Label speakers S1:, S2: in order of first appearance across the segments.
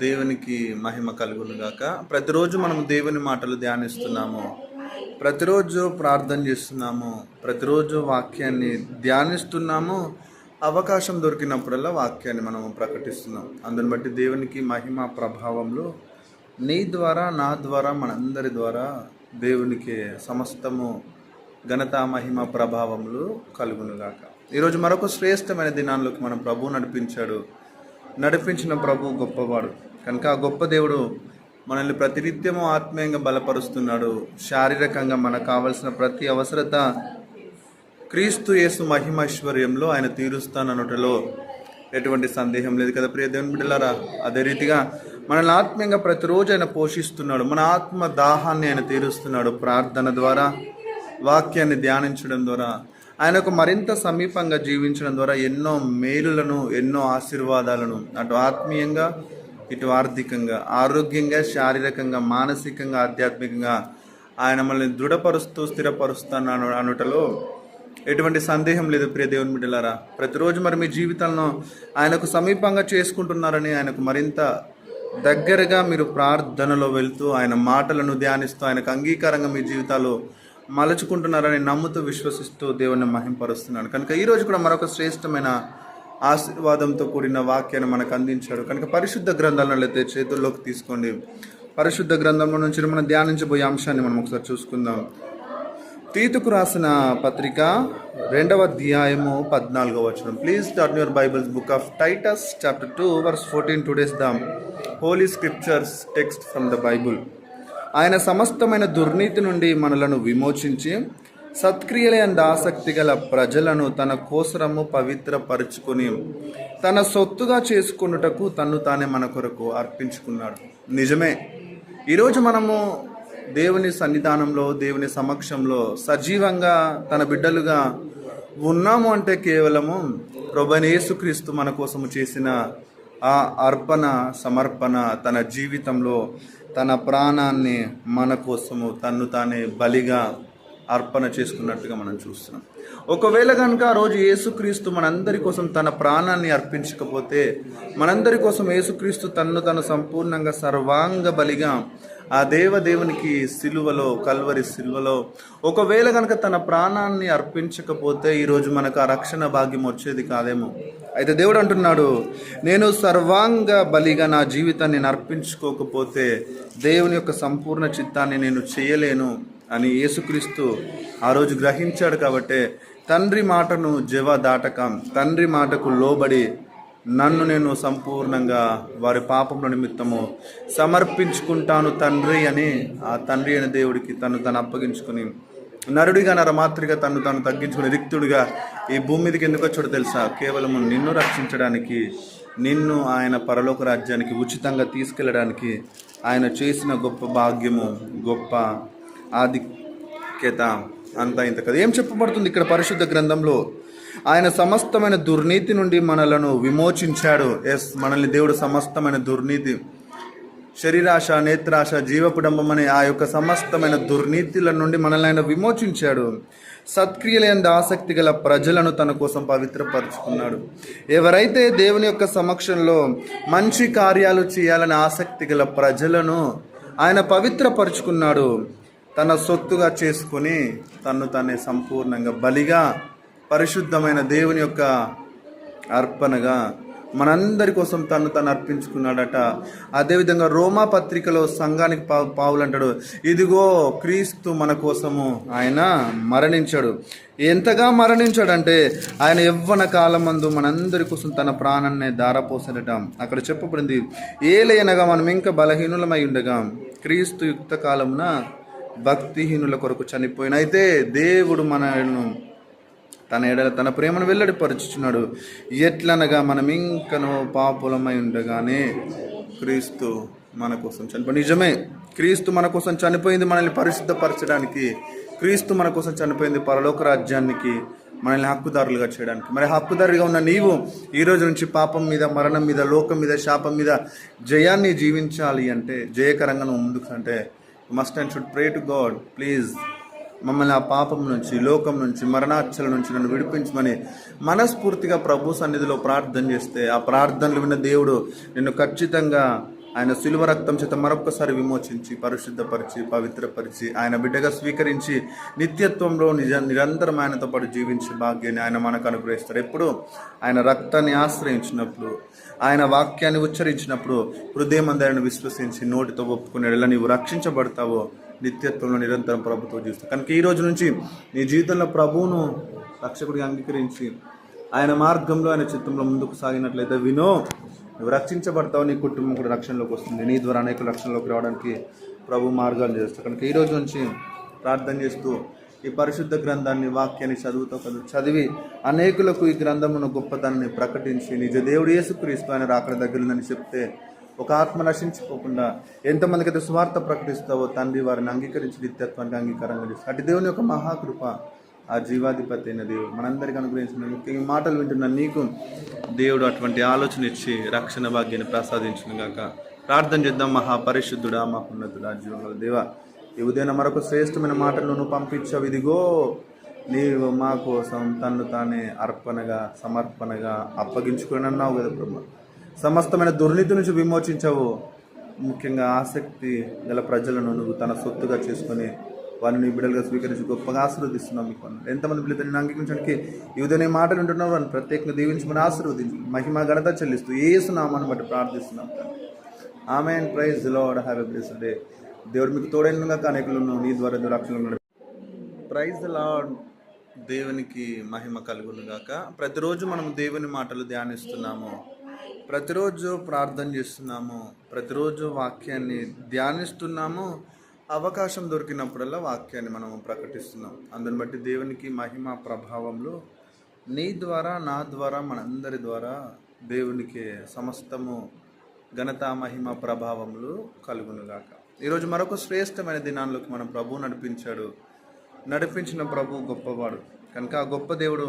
S1: దేవునికి మహిమ కలుగును గాక. ప్రతిరోజు మనం దేవుని మాటలు ధ్యానిస్తున్నాము, ప్రతిరోజు ప్రార్థన చేస్తున్నాము, ప్రతిరోజు వాక్యాన్ని ధ్యానిస్తున్నాము. అవకాశం దొరికినప్పుడల్లా వాక్యాన్ని మనం ప్రకటిస్తున్నాం. అందుని బట్టి దేవునికి మహిమ ప్రభావములు నీ ద్వారా, నా ద్వారా, మనందరి ద్వారా దేవునికి సమస్తము ఘనత మహిమ ప్రభావములు కలుగునుగాక. ఈరోజు మరొక శ్రేష్టమైన దినాల్లోకి మన ప్రభువు నడిపించిన ప్రభు గొప్పవాడు కనుక ఆ గొప్ప దేవుడు మనల్ని ప్రతినిత్యము ఆత్మీయంగా బలపరుస్తున్నాడు. శారీరకంగా మనకు కావలసిన ప్రతి అవసరత క్రీస్తు యేసు మహిమైశ్వర్యంలో ఆయన తీరుస్తాననుటలో ఎటువంటి సందేహం లేదు కదా ప్రియ దేవుని బిడ్డలారా. అదే రీతిగా మనల్ని ఆత్మీయంగా ప్రతిరోజు ఆయన పోషిస్తున్నాడు. మన ఆత్మ దాహాన్ని ఆయన తీరుస్తున్నాడు. ప్రార్థన ద్వారా, వాక్యాన్ని ధ్యానించడం ద్వారా, ఆయనకు మరింత సమీపంగా జీవించడం ద్వారా ఎన్నో మేలులను, ఎన్నో ఆశీర్వాదాలను అటు ఆత్మీయంగా, ఇటు ఆర్థికంగా, ఆరోగ్యంగా, శారీరకంగా, మానసికంగా, ఆధ్యాత్మికంగా ఆయన మనల్ని దృఢపరుస్తూ స్థిరపరుస్తాను అనుటలో ఎటువంటి సందేహం లేదు ప్రియ దేవుని బిడ్డలారా. ప్రతిరోజు మరి మీ జీవితంలో ఆయనకు సమీపంగా చేసుకుంటున్నారని, ఆయనకు మరింత దగ్గరగా మీరు ప్రార్థనలో వెళ్తూ ఆయన మాటలను ధ్యానిస్తూ ఆయనకు అంగీకారంగా మీ జీవితాలు మలుచుకుంటున్నారని నమ్ముతూ విశ్వసిస్తూ దేవుని మహింపరుస్తున్నాను. కనుక ఈరోజు కూడా మరొక శ్రేష్టమైన ఆశీర్వాదంతో కూడిన వాక్యాన్ని మనకు అందించాడు. కనుక పరిశుద్ధ గ్రంథాలను అయితే చేతుల్లోకి తీసుకోండి. పరిశుద్ధ గ్రంథంలో నుంచి మనం ధ్యానించబోయే అంశాన్ని మనం ఒకసారి చూసుకుందాం. తీతుకు రాసిన పత్రిక 2వ అధ్యాయము 14వ వచనం. Please turn your Bibles book of Titus chapter 2 verse 14. Today's the holy scriptures text from the Bible. ఆయన సమస్తమైన దుర్నీతి నుండి మనలను విమోచించి సత్క్రియలందు ఆసక్తి గల ప్రజలను తన కోసరము పవిత్రపరుచుకొని తన సొత్తుగా చేసుకొనుటకు తన్ను తానే మన కొరకు అర్పించుకున్నాడు. నిజమే, ఈరోజు మనము దేవుని సన్నిధానంలో, దేవుని సమక్షంలో సజీవంగా తన బిడ్డలుగా ఉన్నాము అంటే కేవలము ప్రభువైన యేసుక్రీస్తు మన కోసము చేసిన ఆ అర్పణ, సమర్పణ, తన జీవితంలో తన ప్రాణాన్ని మన కోసము తన్ను తానే బలిగా అర్పణ చేసుకున్నట్టుగా మనం చూస్తున్నాం. ఒకవేళ కనుక ఆ రోజు యేసుక్రీస్తు మనందరి కోసం తన ప్రాణాన్ని అర్పించకపోతే, మనందరి కోసం యేసుక్రీస్తు తను సంపూర్ణంగా సర్వాంగ బలిగా ఆ దేవునికి సిలువలో, కల్వరి సిలువలో ఒకవేళ కనుక తన ప్రాణాన్ని అర్పించకపోతే ఈరోజు మనకు ఆ రక్షణ భాగ్యం వచ్చేది కాదేమో. అయితే దేవుడు అంటున్నాడు, నేను సర్వాంగ బలిగా నా జీవితాన్ని నేను అర్పించుకోకపోతే దేవుని యొక్క సంపూర్ణ చిత్తాన్ని నేను చేయలేను అని యేసుక్రీస్తు ఆ రోజు గ్రహించాడు. కాబట్టి తండ్రి మాటను దాటక, తండ్రి మాటకు లోబడి నన్ను నేను సంపూర్ణంగా వారి పాపముల నిమిత్తము సమర్పించుకుంటాను తండ్రి అని ఆ తండ్రి అయిన దేవుడికి తను అప్పగించుకుని నరుడిగా, నరమాత్రిగా తను తగ్గించుకుని రిక్తుడిగా ఈ భూమి మీదకి ఎందుకు వచ్చాడో తెలుసా? కేవలము నిన్ను రక్షించడానికి, నిన్ను ఆయన పరలోక రాజ్యానికి ఉచితంగా తీసుకెళ్ళడానికి ఆయన చేసిన గొప్ప భాగ్యము, గొప్ప ఆధిక్యత అంతా ఇంత కదా. ఏం చెప్పబడుతుంది ఇక్కడ పరిశుద్ధ గ్రంథంలో? ఆయన సమస్తమైన దుర్నీతి నుండి మనలను విమోచించాడు. మనల్ని దేవుడు సమస్తమైన దుర్నీతి, శరీరాశ, నేత్రాశ, జీవపుడంబం అనే ఆ యొక్క సమస్తమైన దుర్నీతిల నుండి మనల్ని ఆయన విమోచించాడు. సత్క్రియలందు ఆసక్తి గల ప్రజలను తన కోసం పవిత్రపరుచుకున్నాడు. ఎవరైతే దేవుని యొక్క సమక్షంలో మంచి కార్యాలు చేయాలని ఆసక్తి గల ప్రజలను ఆయన పవిత్రపరుచుకున్నాడు. తన సొత్తుగా చేసుకొని తన్ను తానే సంపూర్ణంగా బలిగా, పరిశుద్ధమైన దేవుని యొక్క అర్పణగా మనందరి కోసం తను అర్పించుకున్నాడట. అదేవిధంగా రోమా పత్రికలో సంఘానికి పావులు అంటాడు, ఇదిగో క్రీస్తు మన కోసము ఆయన మరణించాడు. ఎంతగా మరణించాడంటే ఆయన యవ్వన కాలమందు మనందరి కోసం తన ప్రాణాన్ని ధారపోసాడట. అక్కడ చెప్పబడింది, ఏలయనగా మనం ఇంకా బలహీనులమై ఉండగా క్రీస్తు యుక్త కాలమున భక్తిహీనుల కొరకు చనిపోయిన. అయితే దేవుడు మనను తన ఎడల తన ప్రేమను వెల్లడిపరుచుచున్నాడు. ఎట్లనగా మనం ఇంకనో పాపులమై ఉండగానే క్రీస్తు మన కోసం చనిపోయి. నిజమే, క్రీస్తు మన కోసం చనిపోయింది మనల్ని పరిశుద్ధపరచడానికి. క్రీస్తు మన కోసం చనిపోయింది పరలోక రాజ్యానికి మనల్ని హక్కుదారులుగా చేయడానికి. మరి హక్కుదారుగా ఉన్న నీవు ఈ రోజు నుంచి పాపం మీద, మరణం మీద, లోకం మీద, శాపం మీద జయాన్ని జీవించాలి అంటే, జయకరంగా నువ్వు ముందుకు అంటే must and should pray to God, please మమ్మల్ని ఆ పాపం నుంచి, లోకం నుంచి, మరణాచల నుంచి నన్ను విడిపించమని మనస్ఫూర్తిగా ప్రభు సన్నిధిలో ప్రార్థన చేస్తే, ఆ ప్రార్థనలు విన్న దేవుడు నిన్ను ఖచ్చితంగా ఆయన శిలువ రక్తం చేత మరొక్కసారి విమోచించి పరిశుద్ధపరిచి పవిత్రపరిచి ఆయన బిడ్డగా స్వీకరించి నిత్యత్వంలో నిరంతరం ఆయనతో పాటు జీవించే భాగ్యాన్ని ఆయన మనకు అనుగ్రహిస్తాడు. ఎప్పుడు ఆయన రక్తాన్ని ఆశ్రయించినప్పుడు, ఆయన వాక్యాన్ని ఉచ్చరించినప్పుడు, హృదయం అందరిని విశ్వసించి నోటితో ఒప్పుకునేలా నీవు రక్షించబడతావో నిత్యత్వంలో నిరంతరం ప్రభుత్వం జీవిస్తావు. కనుక ఈ రోజు నుంచి నీ జీవితంలో ప్రభువును రక్షకుడిగా అంగీకరించి ఆయన మార్గంలో ఆయన చిత్తంలో ముందుకు సాగినట్లయితే నువ్వు రక్షించబడతావు, నీ కుటుంబం కూడా రక్షణలోకి వస్తుంది. నీ ద్వారా అనేక రక్షణలోకి రావడానికి ప్రభు మార్గాలు చేస్తావు. కనుక ఈ రోజు నుంచి ప్రార్థన చేస్తూ ఈ పరిశుద్ధ గ్రంథాన్ని, వాక్యాన్ని చదివి అనేకులకు ఈ గ్రంథమును గొప్పతనాన్ని ప్రకటించి నిజ దేవుడు యేసుక్రీస్తు ఆయన రాకడ దగ్గరుందని చెప్తే ఒక ఆత్మ నశించిపోకుండా ఎంతమందికి అయితే స్వార్థ ప్రకటిస్తావో తండ్రి వారిని అంగీకరించి నిత్యత్వానికి అంగీకారంగా చేస్తావు. అటు దేవుని యొక్క మహాకృప, ఆ జీవాధిపతి అయిన దేవుడు మనందరికీ అనుగ్రహించిన ముఖ్యంగా మాటలు వింటున్న నీకు దేవుడు అటువంటి ఆలోచన ఇచ్చి రక్షణ భాగ్యాన్ని ప్రసాదించిన గాక. ప్రార్థన చేద్దాం. మహాపరిశుద్ధుడా, మహోన్నతుడా, జీవగల దేవా, ఈ ఉదయం మరొక శ్రేష్టమైన మాటలు నువ్వు పంపించావు. ఇదిగో నీవు మా కోసం తన్ను తానే అర్పణగా సమర్పణగా అప్పగించుకొని అన్నావు కదా ప్రభు. సమస్తమైన దుర్నీతి నుంచి విమోచించావు. ముఖ్యంగా ఆసక్తి గల ప్రజలను నువ్వు తన సొత్తుగా చేసుకొని వారిని నీ బిడ్డలుగా స్వీకరించి గొప్పగా ఆశీర్వదిస్తున్నాం. మీకు ఎంతమంది బిడ్డలు నేను అంగీకరించడానికి ఈ ఉదయం మాటలు ఉంటున్నావు, వారిని ప్రత్యేకంగా దీవించమని ఆశీర్వదించి మహిమ ఘనత చెల్లిస్తూ యేసు నామాన్ని బట్టి ప్రార్థిస్తున్నాం. ఆమేన్. Praise the lord. Have a blessed day. దేవుడు మీకు తోడైనగా అనేకులను నీ ద్వారా రక్షణ. Praise the lord. దేవునికి మహిమ కలుగును గాక. ప్రతిరోజు మనం దేవుని మాటలు ధ్యానిస్తున్నాము, ప్రతిరోజు ప్రార్థన చేస్తున్నాము, ప్రతిరోజు వాక్యాన్ని ధ్యానిస్తున్నాము. అవకాశం దొరికినప్పుడల్లా వాక్యాన్ని మనం ప్రకటిస్తున్నాం. అందుని బట్టి దేవునికి మహిమ ప్రభావంలో నీ ద్వారా, నా ద్వారా, మనందరి ద్వారా దేవునికి సమస్తము ఘనత మహిమ ప్రభావములు కలుగునుగాక. ఈరోజు మరొక శ్రేష్టమైన దినాల్లోకి మన ప్రభు నడిపించిన ప్రభు గొప్పవాడు. కనుక ఆ గొప్ప దేవుడు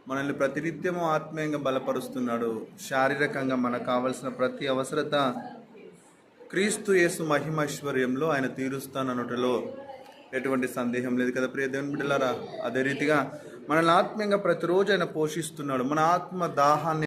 S1: మనల్ని ప్రతినిత్యము ఆత్మీయంగా బలపరుస్తున్నాడు. శారీరకంగా మనకు కావలసిన ప్రతి అవసరత క్రీస్తు యేసు మహిమైశ్వర్యంలో ఆయన తీరుస్తానన్నటిలో ఎటువంటి సందేహం లేదు కదా ప్రియ దేవుని బిడ్డలారా. అదే రీతిగా మనల్ని ఆత్మీయంగా ప్రతిరోజు ఆయన పోషిస్తున్నాడు. మన ఆత్మ దాహాన్ని